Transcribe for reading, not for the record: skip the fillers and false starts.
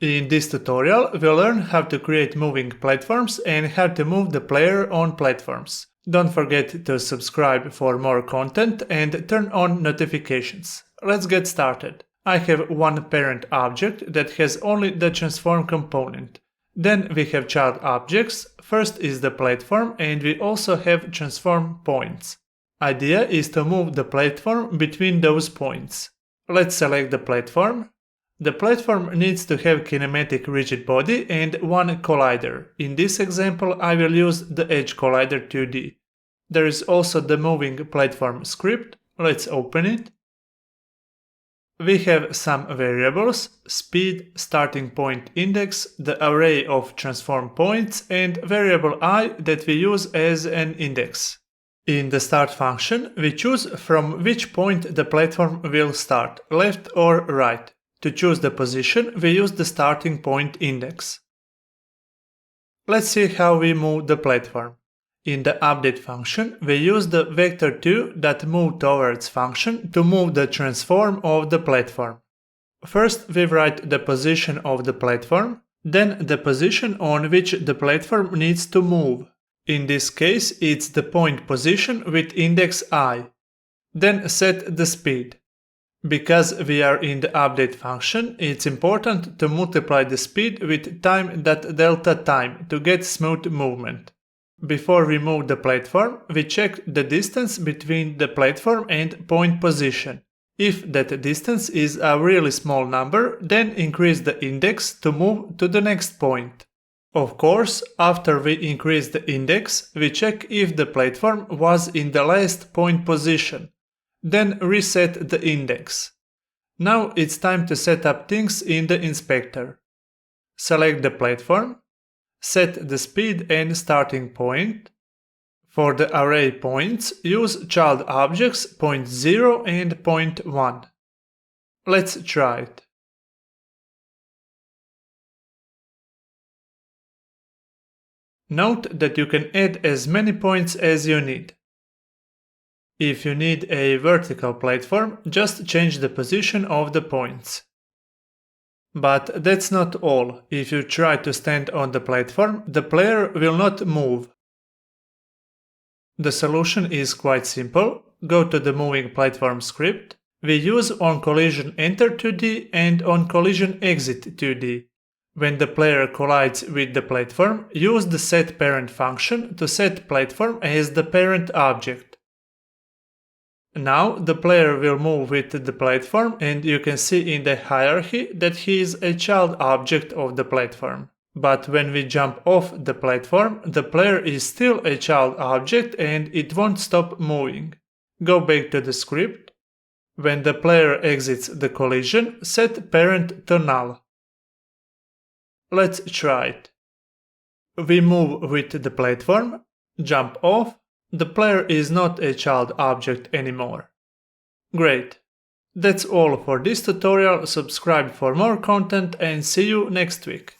In this tutorial, we'll learn how to create moving platforms and how to move the player on platforms. Don't forget to subscribe for more content and turn on notifications. Let's get started. I have one parent object that has only the transform component. Then we have child objects. First is the platform, and we also have transform points. Idea is to move the platform between those points. Let's select the platform. The platform needs to have kinematic rigid body and one collider. In this example, I will use the Edge Collider 2D. There is also the moving platform script. Let's open it. We have some variables: speed, starting point index, the array of transform points, and variable I that we use as an index. In the start function, we choose from which point the platform will start, left or right. To choose the position, we use the starting point index. Let's see how we move the platform. In the update function, we use the vector2.moveTowards function to move the transform of the platform. First, we write the position of the platform, then the position on which the platform needs to move. In this case, it's the point position with index I. Then set the speed. Because we are in the update function, it's important to multiply the speed with time.delta time to get smooth movement. Before we move the platform, we check the distance between the platform and point position. If that distance is a really small number, then increase the index to move to the next point. Of course, after we increase the index, we check if the platform was in the last point position. Then reset the index. Now it's time to set up things in the inspector. Select the platform. Set the speed and starting point. For the array points, use child objects point 0 and point 1. Let's try it. Note that you can add as many points as you need. If you need a vertical platform, just change the position of the points. But that's not all. If you try to stand on the platform, the player will not move. The solution is quite simple. Go to the moving platform script. We use onCollision enter 2D and onCollision exit 2D. When the player collides with the platform, use the setParent function to set platform as the parent object. Now the player will move with the platform, and you can see in the hierarchy that he is a child object of the platform. But when we jump off the platform, the player is still a child object and it won't stop moving. Go back to the script. When the player exits the collision, set parent to null. Let's try it. We move with the platform, jump off. The player is not a child object anymore. Great. That's all for this tutorial. Subscribe for more content and see you next week.